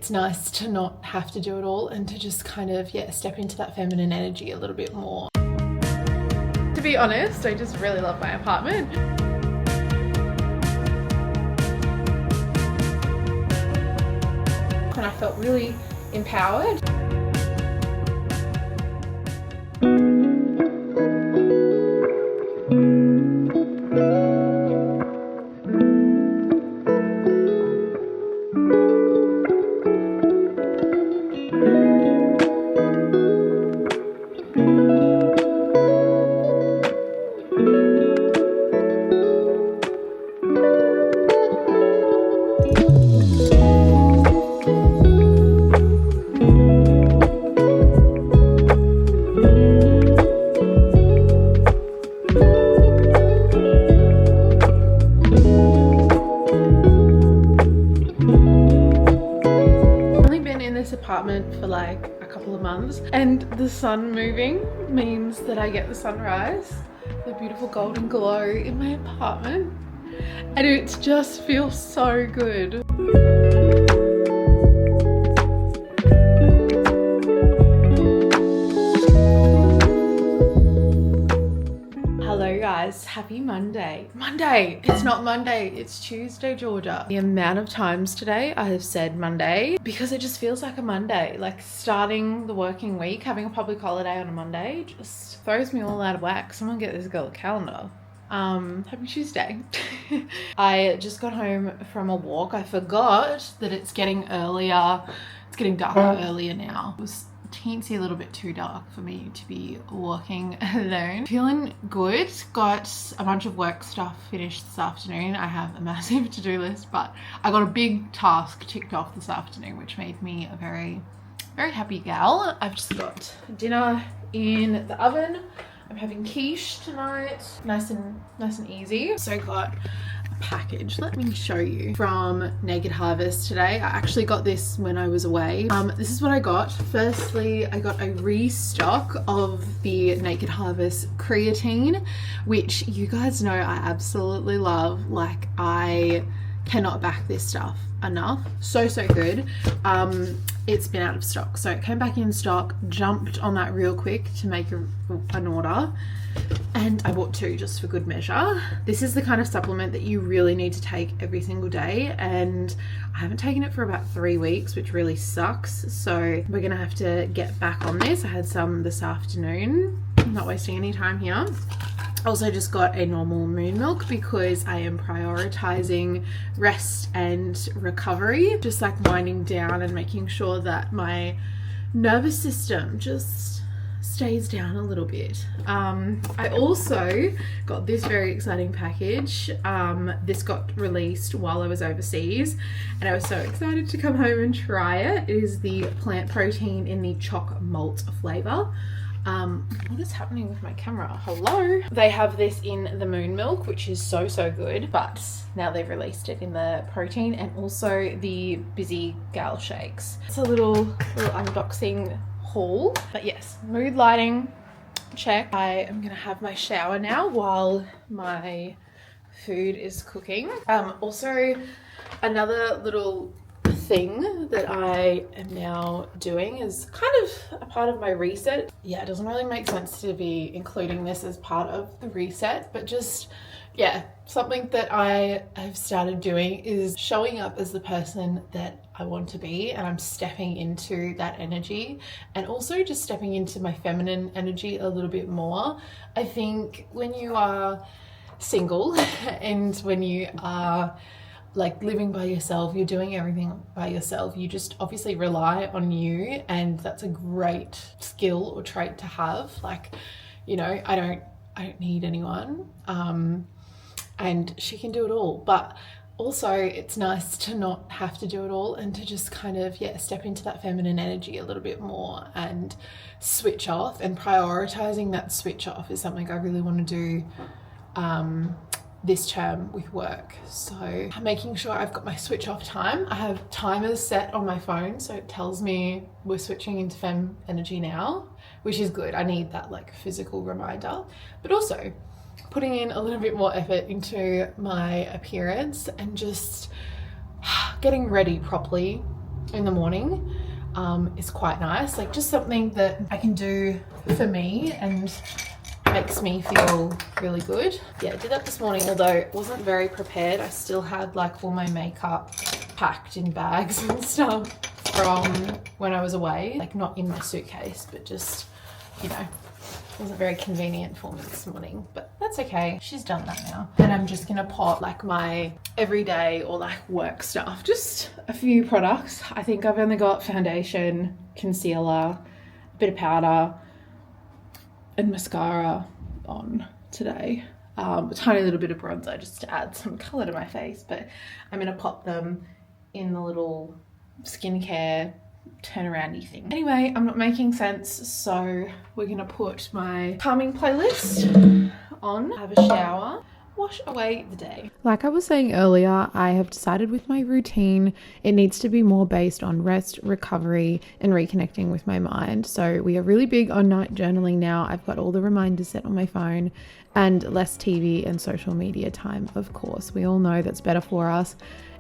it's nice to not have to do it all and to just kind of, yeah, step into that feminine energy a little bit more. To be honest, I just really love my apartment. And I felt really empowered. Apartment for like a couple of months, and the sun moving means that I get the sunrise, the beautiful golden glow in my apartment, and it just feels so good. Hello guys, happy Monday. It's not Monday, it's Tuesday, Georgia. The amount of times today I have said Monday because it just feels like a Monday. Like starting the working week, having a public holiday on a Monday just throws me all out of whack. Someone get this girl a calendar. Happy Tuesday. I just got home from a walk. I forgot that it's getting earlier. It's getting darker earlier now. It was teensy a little bit too dark for me to be walking alone. Feeling good. Got a bunch of work stuff finished this afternoon. I have a massive to-do list, but I got a big task ticked off this afternoon, which made me a very happy gal. I've just got dinner in the oven. I'm having quiche tonight, nice and easy. So got a package, let me show you, from Naked Harvest today. I actually got this when I was away. This is what I got. Firstly, I got a restock of the Naked Harvest creatine, which you guys know I absolutely love. Like, I cannot back this stuff enough. So good. It's been out of stock, so it came back in stock. Jumped on that real quick to make an order, and I bought 2 just for good measure. This is the kind of supplement that you really need to take every single day, and I haven't taken it for about 3 weeks, which really sucks. So we're gonna have to get back on this. I had some this afternoon. I'm not wasting any time here. Also just got a normal moon milk because I am prioritizing rest and recovery, just like winding down and making sure that my nervous system just stays down a little bit. I also got this very exciting package. This got released while I was overseas and I was so excited to come home and try it. It is the plant protein in the choc malt flavor. What is happening with my camera? Hello? They have this in the moon milk, which is so good, but now they've released it in the protein and also the busy gal shakes. It's a little unboxing haul, but yes, mood lighting, check. I am gonna have my shower now while my food is cooking. Also another little thing that I am now doing is kind of a part of my reset. Yeah, it doesn't really make sense to be including this as part of the reset, but just, yeah, something that I have started doing is showing up as the person that I want to be, and I'm stepping into that energy and also just stepping into my feminine energy a little bit more. I think when you are single and when you are like living by yourself, you're doing everything by yourself, you just obviously rely on you, and that's a great skill or trait to have. Like, you know, I don't need anyone, and she can do it all, but also it's nice to not have to do it all and to just kind of, yeah, step into that feminine energy a little bit more and switch off. And prioritizing that switch off is something I really want to do this term with work. So making sure I've got my switch off time. I have timers set on my phone, so it tells me we're switching into fem energy now, which is good. I need that like physical reminder, but also putting in a little bit more effort into my appearance and just getting ready properly in the morning is quite nice. Like just something that I can do for me and makes me feel really good. Yeah, I did that this morning, although it wasn't very prepared. I still had like all my makeup packed in bags and stuff from when I was away. Like not in my suitcase, but just, you know, it wasn't very convenient for me this morning, but that's okay. She's done that now. And I'm just gonna pot like my everyday or like work stuff. Just a few products. I think I've only got foundation, concealer, a bit of powder, and mascara on today. A tiny little bit of bronzer just to add some color to my face, but I'm gonna pop them in the little skincare turnaroundy thing. Anyway, I'm not making sense, so we're gonna put my calming playlist on, have a shower, wash away the day. Like I was saying earlier, I have decided with my routine, it needs to be more based on rest, recovery, and reconnecting with my mind. So we are really big on night journaling now. I've got all the reminders set on my phone and less TV and social media time, of course. We all know that's better for us.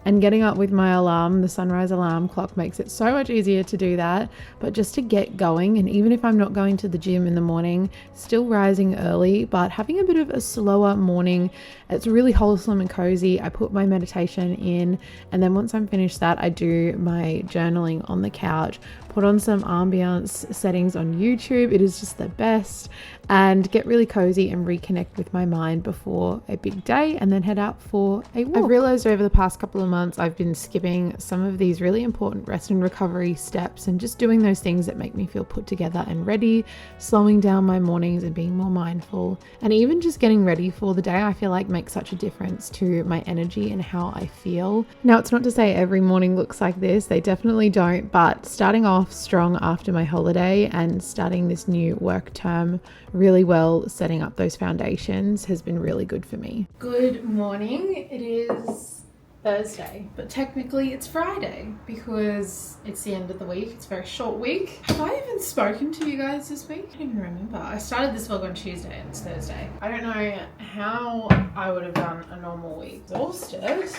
And getting up with my alarm, the sunrise alarm clock, makes it so much easier to do that. But just to get going, and even if I'm not going to the gym in the morning, still rising early, but having a bit of a slower morning, it's really wholesome and cozy. I put my meditation in, and then once I'm finished that, I do my journaling on the couch, put on some ambience settings on YouTube. It is just the best, and get really cozy and reconnect with my mind before a big day, and then head out for a walk. I've realized over the past couple of months I've been skipping some of these really important rest and recovery steps and just doing those things that make me feel put together and ready, slowing down my mornings and being more mindful, and even just getting ready for the day. I feel like makes such a difference to my energy and how I feel. Now, it's not to say every morning looks like this, they definitely don't, but starting off strong after my holiday and starting this new work term really well, setting up those foundations, has been really good for me. Good morning. It is Thursday, but technically it's Friday because it's the end of the week. It's a very short week. Have I even spoken to you guys this week? I don't even remember. I started this vlog on Tuesday and it's Thursday. I don't know how I would have done a normal week. Exhausted,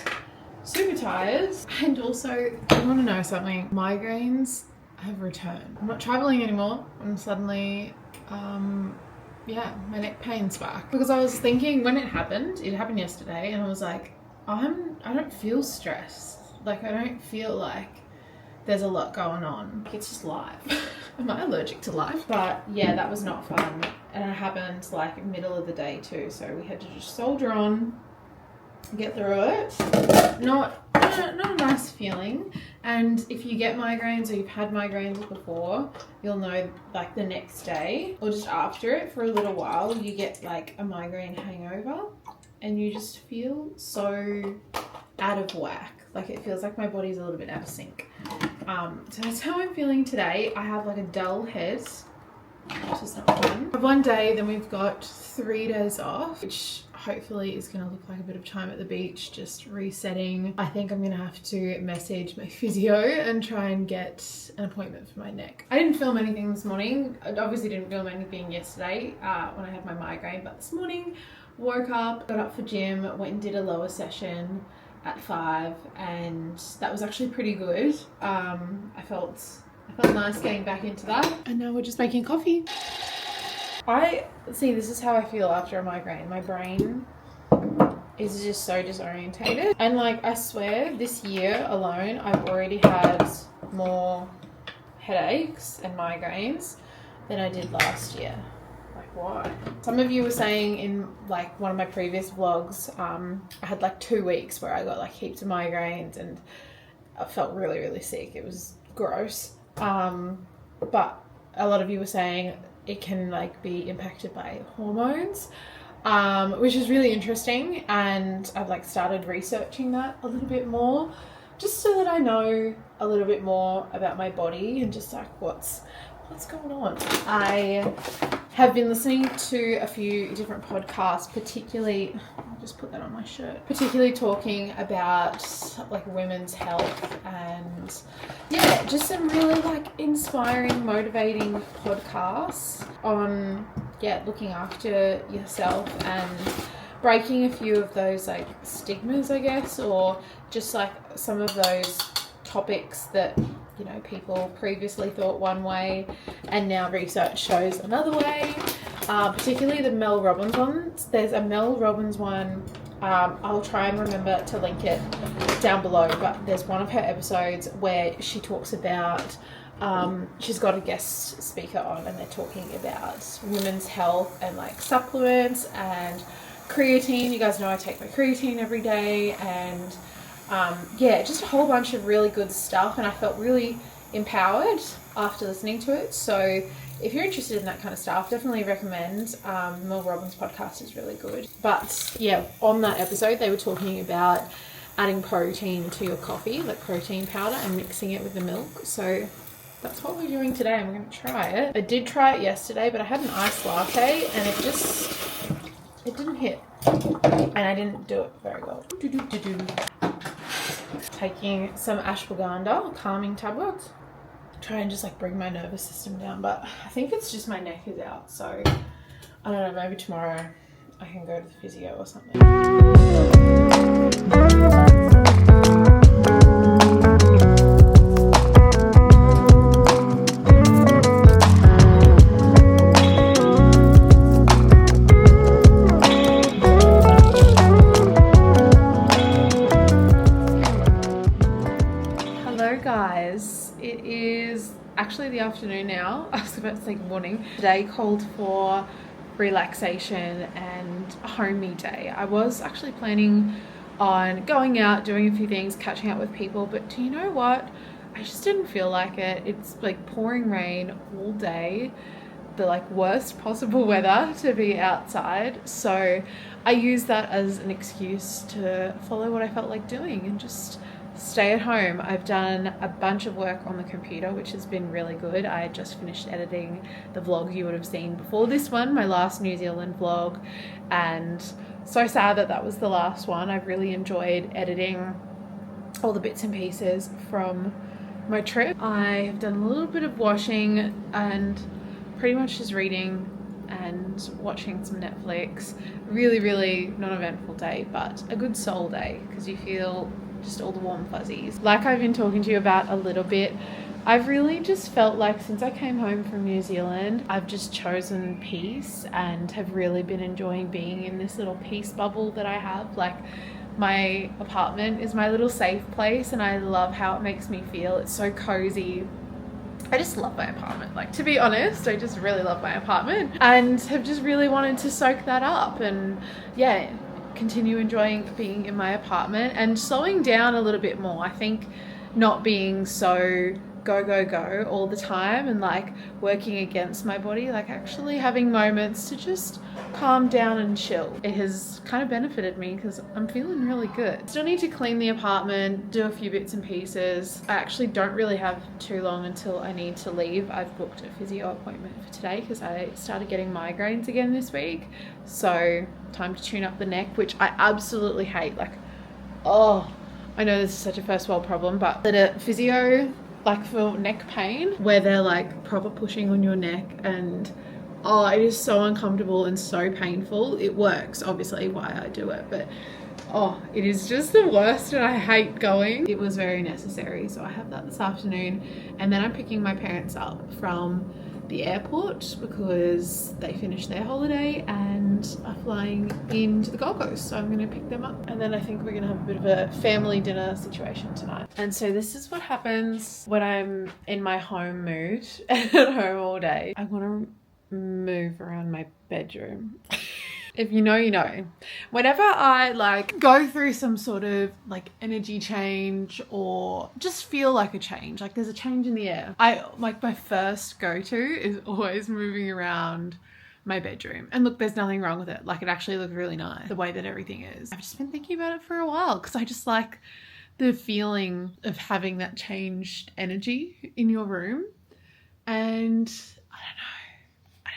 super tired, and also, I want to know something. Migraines have returned. I'm not traveling anymore. I'm suddenly, yeah, my neck pain's back. Because I was thinking when it happened yesterday, and I was like, I don't feel stressed. Like, I don't feel like there's a lot going on. It's just life. Am I allergic to life? But yeah, that was not fun. And it happened like middle of the day too. So we had to just soldier on, get through it. Not a nice feeling. And if you get migraines or you've had migraines before, you'll know like the next day or just after it for a little while, you get like a migraine hangover and you just feel so out of whack. Like it feels like my body's a little bit out of sync. So that's how I'm feeling today. I have like a dull head, which is not fun. One day, then we've got 3 days off, which hopefully is going to look like a bit of time at the beach, just resetting. I think I'm going to have to message my physio and try and get an appointment for my neck. I didn't film anything this morning. I obviously didn't film anything yesterday when I had my migraine, but this morning woke up, got up for gym, went and did a lower session at 5, and that was actually pretty good. I felt nice getting back into that, and now we're just making coffee. This is how I feel after a migraine. My brain is just so disorientated, and like I swear this year alone I've already had more headaches and migraines than I did last year. Like, why? Some of you were saying in like one of my previous vlogs, I had like 2 weeks where I got like heaps of migraines and I felt really, really sick. It was gross. But a lot of you were saying it can like be impacted by hormones, which is really interesting. And I've like started researching that a little bit more, just so that I know a little bit more about my body and just like what's going on. I have been listening to a few different podcasts, particularly, I'll just put that on my shirt, particularly talking about like women's health, and yeah, just some really like inspiring, motivating podcasts on, yeah, looking after yourself and breaking a few of those like stigmas, I guess, or just like some of those topics that you know, people previously thought one way and now research shows another way. Particularly the Mel Robbins ones. There's a Mel Robbins one. I'll try and remember to link it down below, but there's one of her episodes where she talks about, she's got a guest speaker on and they're talking about women's health and like supplements and creatine. You guys know I take my creatine every day, and yeah, just a whole bunch of really good stuff, and I felt really empowered after listening to it. So if you're interested in that kind of stuff, definitely recommend. Mel Robbins' podcast is really good. But yeah, on that episode, they were talking about adding protein to your coffee, like protein powder, and mixing it with the milk. So that's what we're doing today, and we're going to try it. I did try it yesterday, but I had an iced latte, and it didn't hit, and I didn't do it very well. Taking some ashwagandha calming tablets. Try and just like bring my nervous system down, but I think it's just my neck is out, so I don't know, maybe tomorrow I can go to the physio or something. Hello guys, it is actually the afternoon now. I was about to say morning. Today called for relaxation and a homey day. I was actually planning on going out, doing a few things, catching up with people, but do you know what? I just didn't feel like it. It's like pouring rain all day, the like worst possible weather to be outside. So I used that as an excuse to follow what I felt like doing and just stay at home. I've done a bunch of work on the computer, which has been really good. I just finished editing the vlog you would have seen before this one, my last New Zealand vlog, and so sad that that was the last one. I've really enjoyed editing all the bits and pieces from my trip. I have done a little bit of washing and pretty much just reading and watching some Netflix. Really non-eventful day, but a good soul day, because you feel just all the warm fuzzies. Like I've been talking to you about a little bit, I've really just felt like since I came home from New Zealand, I've just chosen peace and have really been enjoying being in this little peace bubble that I have. Like my apartment is my little safe place, and I love how it makes me feel. It's so cozy. I just love my apartment. Like, to be honest, I just really love my apartment and have just really wanted to soak that up and yeah, continue enjoying being in my apartment and slowing down a little bit more. I think not being so go all the time and like working against my body, like actually having moments to just calm down and chill. It has kind of benefited me because I'm feeling really good. Still need to clean the apartment, do a few bits and pieces. I actually don't really have too long until I need to leave. I've booked a physio appointment for today because I started getting migraines again this week. So time to tune up the neck, which I absolutely hate. Like, oh, I know this is such a first world problem, but at a physio, like for neck pain, where they're like proper pushing on your neck, and oh, it is so uncomfortable and so painful. It works, obviously, why I do it, but oh, it is just the worst and I hate going. It was very necessary, so I have that this afternoon, and then I'm picking my parents up from the airport because they finished their holiday and are flying into the Gold Coast, so I'm going to pick them up, and then I think we're going to have a bit of a family dinner situation tonight. And so this is what happens when I'm in my home mood and at home all day. I want to move around my bedroom. If you know, you know. Whenever I like go through some sort of like energy change or just feel like a change, like there's a change in the air, I like my first go-to is always moving around my bedroom. And look, there's nothing wrong with it. Like it actually looks really nice the way that everything is. I've just been thinking about it for a while because I just like the feeling of having that changed energy in your room. And I don't know.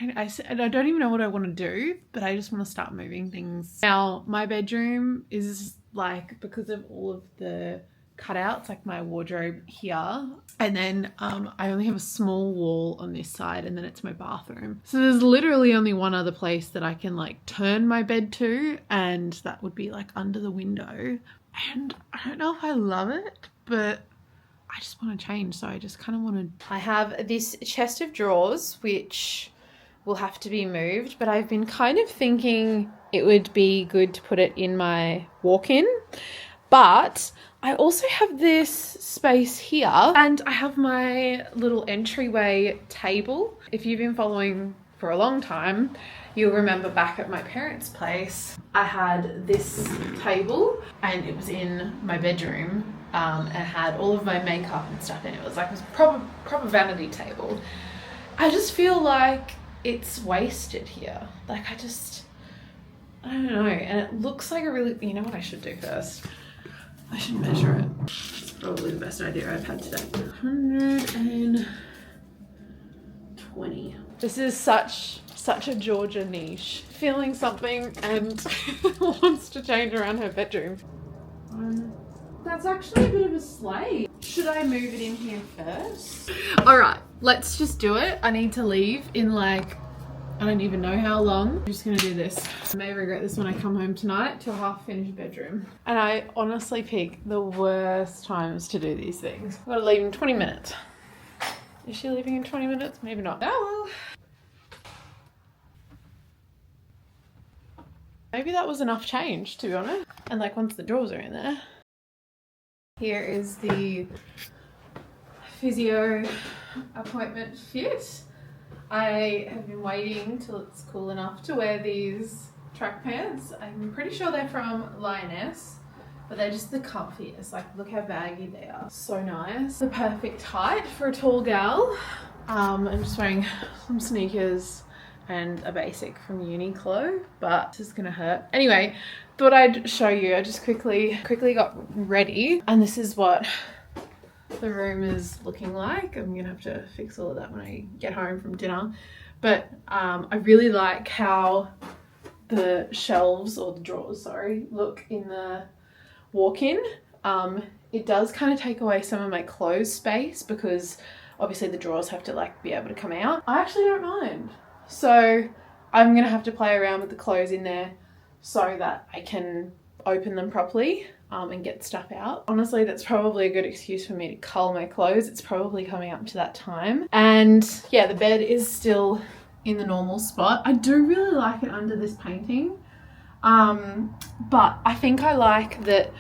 I don't even know what I want to do, but I just want to start moving things. Now, my bedroom is like, because of all of the cutouts, like my wardrobe here, and then I only have a small wall on this side, and then it's my bathroom. So there's literally only one other place that I can like turn my bed to, and that would be like under the window. And I don't know if I love it, but I just want to change. So I just kind of want to, I have this chest of drawers, which will have to be moved, but I've been kind of thinking it would be good to put it in my walk-in. But I also have this space here, and I have my little entryway table. If you've been following for a long time, you'll remember back at my parents' place, I had this table and it was in my bedroom, and had all of my makeup and stuff in it. It was like a proper vanity table. I just feel like it's wasted here. Like I don't know. And it looks like a really, you know what I should do first? I should measure it. It's probably the best idea I've had today. 120. This is such a Georgia niche. Feeling something and wants to change around her bedroom. That's actually a bit of a sleigh. Should I move it in here first? All right, let's just do it. I need to leave in like, I don't even know how long. I'm just gonna do this. I may regret this when I come home tonight to a half-finished bedroom. And I honestly pick the worst times to do these things. I've got to leave in 20 minutes. Is she leaving in 20 minutes? Maybe not. Oh well. Maybe that was enough change, to be honest. And like once the drawers are in there. Here is the physio appointment fit. I have been waiting till it's cool enough to wear these track pants. I'm pretty sure they're from Lioness, but they're just the comfiest. Like, look how baggy they are. So nice. The perfect height for a tall gal. I'm just wearing some sneakers and a basic from Uniqlo, but this is gonna hurt. Anyway, thought I'd show you. I just quickly got ready, and this is what the room is looking like. I'm gonna have to fix all of that when I get home from dinner. But I really like how the shelves, or the drawers, sorry, look in the walk-in. It does kind of take away some of my clothes space because obviously the drawers have to like be able to come out. I actually don't mind. So I'm gonna have to play around with the clothes in there so that I can open them properly and get stuff out. Honestly, that's probably a good excuse for me to cull my clothes. It's probably coming up to that time. And yeah, the bed is still in the normal spot. I do really like it under this painting. But I think I like that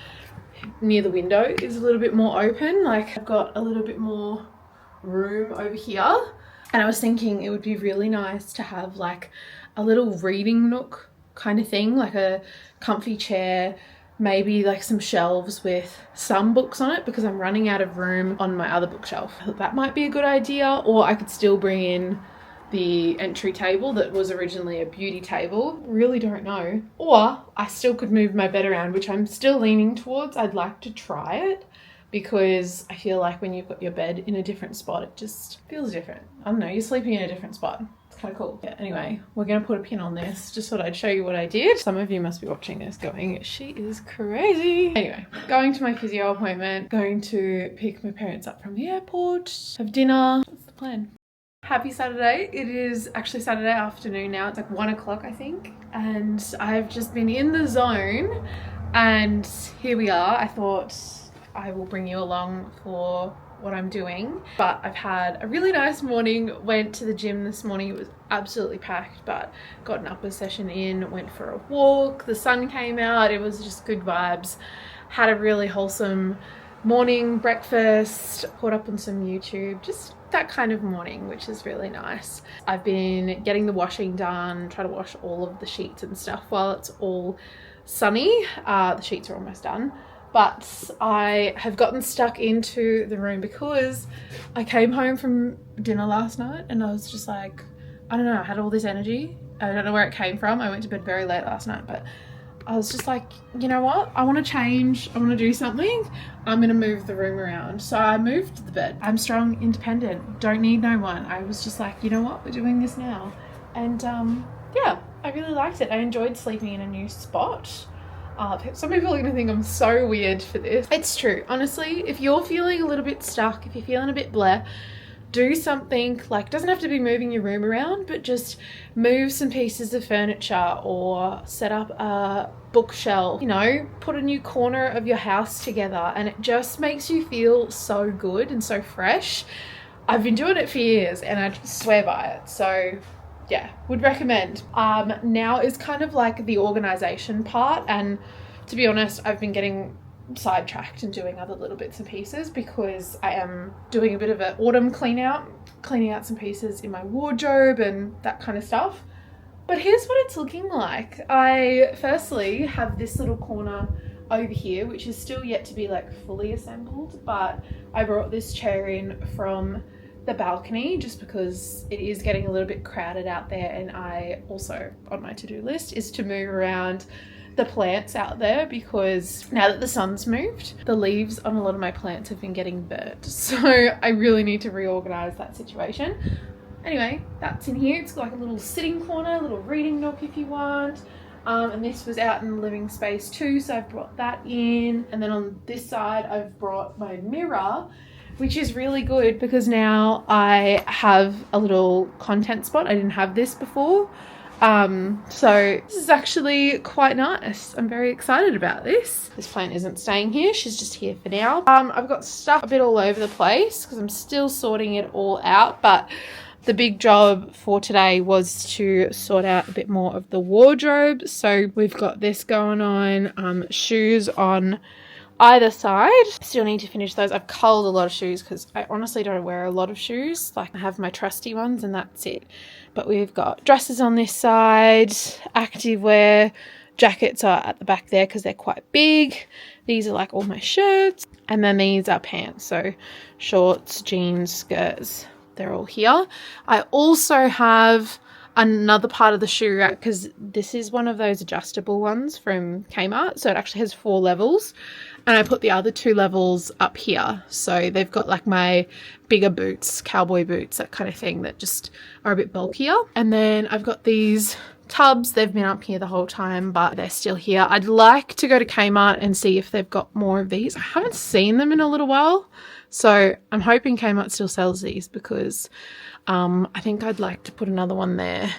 near the window is a little bit more open. Like I've got a little bit more room over here. And I was thinking it would be really nice to have like a little reading nook kind of thing, like a comfy chair, maybe like some shelves with some books on it because I'm running out of room on my other bookshelf. That might be a good idea, or I could still bring in the entry table that was originally a beauty table. Really don't know. Or I still could move my bed around, which I'm still leaning towards. I'd like to try it because I feel like when you've got your bed in a different spot, it just feels different. I don't know, you're sleeping in a different spot. It's kind of cool. Yeah, anyway, we're going to put a pin on this. Just thought I'd show you what I did. Some of you must be watching this going, she is crazy. Anyway, going to my physio appointment, going to pick my parents up from the airport, have dinner. That's the plan. Happy Saturday. It is actually Saturday afternoon now. It's like 1 o'clock, I think. And I've just been in the zone and here we are. I thought I will bring you along for what I'm doing, but I've had a really nice morning. Went to the gym this morning. It was absolutely packed, but got an upper session in, went for a walk. The sun came out. It was just good vibes. Had a really wholesome morning breakfast, caught up on some YouTube, just that kind of morning, which is really nice. I've been getting the washing done, try to wash all of the sheets and stuff while it's all sunny. The sheets are almost done. But I have gotten stuck into the room because I came home from dinner last night and I was just like, I don't know, I had all this energy. I don't know where it came from. I went to bed very late last night, but I was just like, you know what? I want to change. I want to do something. I'm going to move the room around. So I moved the bed. I'm strong, independent, don't need no one. I was just like, you know what? We're doing this now. And yeah, I really liked it. I enjoyed sleeping in a new spot. Some people are going to think I'm so weird for this. It's true. Honestly, if you're feeling a little bit stuck, if you're feeling a bit bleh, do something, like doesn't have to be moving your room around, but just move some pieces of furniture or set up a bookshelf, you know, put a new corner of your house together, and it just makes you feel so good and so fresh. I've been doing it for years and I swear by it. So yeah, would recommend. Now is kind of like the organization part, and to be honest, I've been getting sidetracked and doing other little bits and pieces because I am doing a bit of an autumn cleaning out some pieces in my wardrobe and that kind of stuff. But here's what it's looking like. I firstly have this little corner over here, which is still yet to be like fully assembled, but I brought this chair in from the balcony just because it is getting a little bit crowded out there, and I also, on my to-do list, is to move around the plants out there because now that the sun's moved, the leaves on a lot of my plants have been getting burnt, so I really need to reorganize that situation. Anyway, that's in here. It's like a little sitting corner, a little reading nook if you want. And this was out in the living space too, so I've brought that in. And then on this side, I've brought my mirror, which is really good because now I have a little content spot. I didn't have this before. So this is actually quite nice. I'm very excited about this. This plant isn't staying here. She's just here for now. I've got stuff a bit all over the place because I'm still sorting it all out, but the big job for today was to sort out a bit more of the wardrobe. So we've got this going on, shoes on either side. Still need to finish those. I've culled a lot of shoes because I honestly don't wear a lot of shoes. Like, I have my trusty ones and that's it. But we've got dresses on this side, activewear, jackets are at the back there because they're quite big. These are like all my shirts, and then these are pants, so shorts, jeans, skirts, they're all here. I also have another part of the shoe rack because this is one of those adjustable ones from Kmart, so it actually has 4 levels, and I put the other 2 levels up here, so they've got like my bigger boots, cowboy boots, that kind of thing, that just are a bit bulkier. And then I've got these tubs. They've been up here the whole time, but they're still here. I'd like to go to Kmart and see if they've got more of these. I haven't seen them in a little while, so I'm hoping Kmart still sells these because I think I'd like to put another one there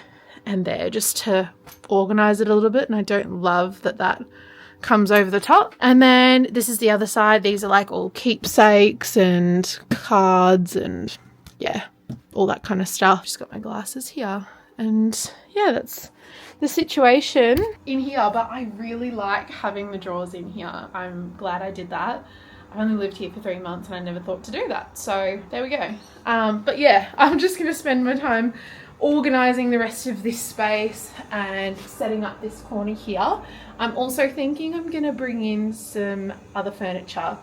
and there just to organize it a little bit, and I don't love that that comes over the top. And then this is the other side. These are like all keepsakes and cards and yeah, all that kind of stuff. Just got my glasses here, and yeah, that's the situation in here. But I really like having the drawers in here. I'm glad I did that. I've only lived here for 3 months and I never thought to do that, so there we go. But yeah, I'm just gonna spend my time organizing the rest of this space and setting up this corner here. I'm also thinking I'm gonna bring in some other furniture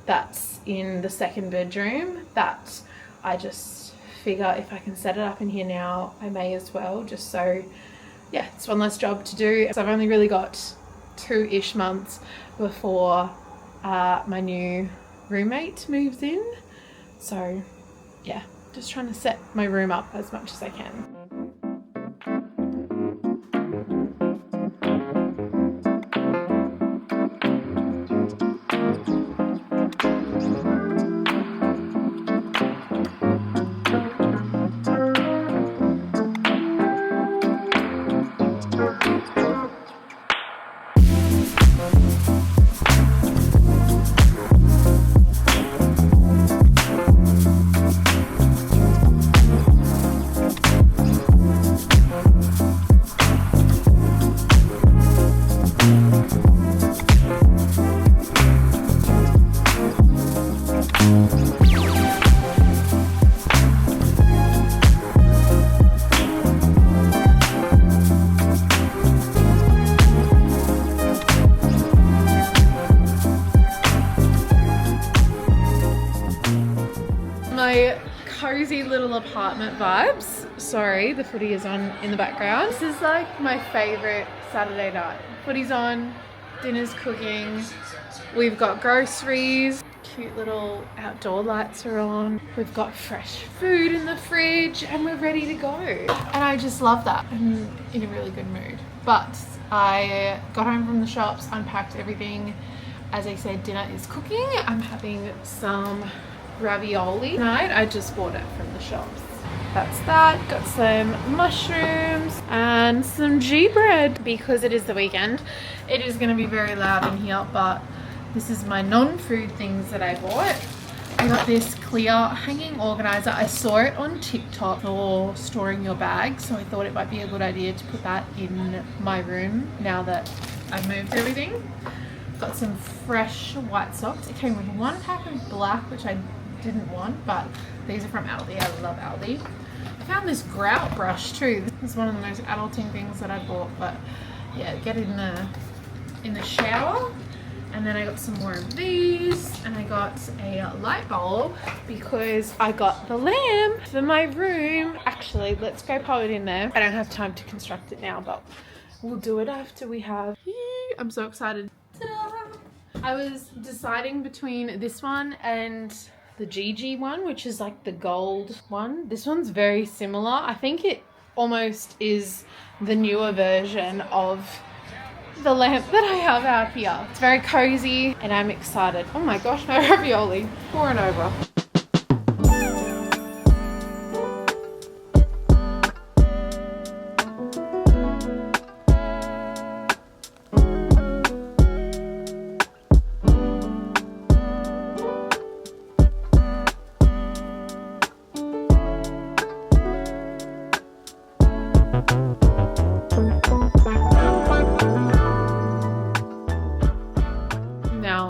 that's in the second bedroom that I just figure if I can set it up in here now, I may as well, just so yeah, it's one less job to do. So I've only really got 2-ish months before my new roommate moves in, so yeah, just trying to set my room up as much as I can. My cozy little apartment vibes. Sorry, the footy is on in the background. This is like my favorite Saturday night. Footy's on, dinner's cooking, we've got groceries, cute little outdoor lights are on, we've got fresh food in the fridge, and we're ready to go. And I just love that. I'm in a really good mood. But I got home from the shops, unpacked everything. As I said, dinner is cooking. I'm having some ravioli tonight. I just bought it from the shops. That's that. Got some mushrooms and some G bread because it is the weekend. It is going to be very loud in here, but this is my non-food things that I bought. I got this clear hanging organizer. I saw it on TikTok for storing your bags, so I thought it might be a good idea to put that in my room now that I've moved everything. Got some fresh white socks. It came with one pack of black, which I didn't want, but these are from Aldi. I love Aldi. I found this grout brush too. This is one of the most adulting things that I bought, but yeah, get in the shower. And then I got some more of these, and I got a light bulb because I got the lamp for my room. Actually, let's go pop it in there. I don't have time to construct it now, but we'll do it after we have. I'm so excited. Ta-da! I was deciding between this one and the GG one, which is like the gold one. This one's very similar. I think it almost is the newer version of the lamp that I have out here. It's very cozy and I'm excited. Oh my gosh, my ravioli pouring over.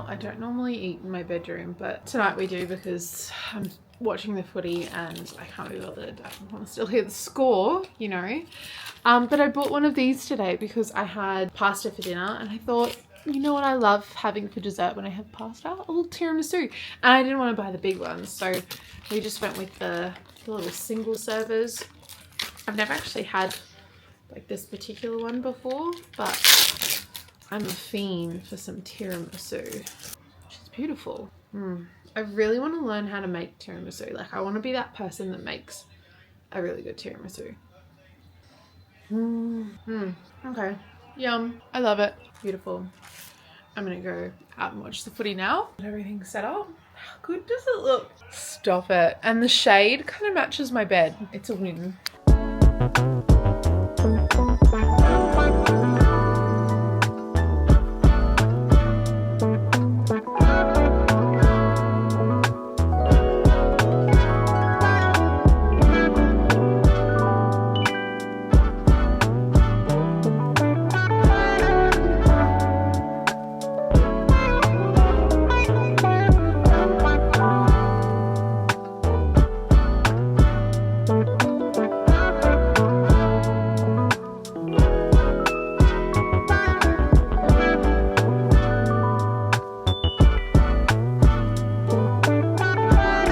I don't normally eat in my bedroom, but tonight we do because I'm watching the footy and I can't be bothered. I want to still hear the score, you know. But I bought one of these today because I had pasta for dinner and I thought, you know what I love having for dessert when I have pasta? A little tiramisu. And I didn't want to buy the big ones, so we just went with the little single servers. I've never actually had like this particular one before, but I'm a fiend for some tiramisu, which is beautiful. I really want to learn how to make tiramisu. Like, I want to be that person that makes a really good tiramisu. Okay. Yum. I love it. Beautiful. I'm going to go out and watch the footy now. Everything's set up. How good does it look? Stop it. And the shade kind of matches my bed. It's a win.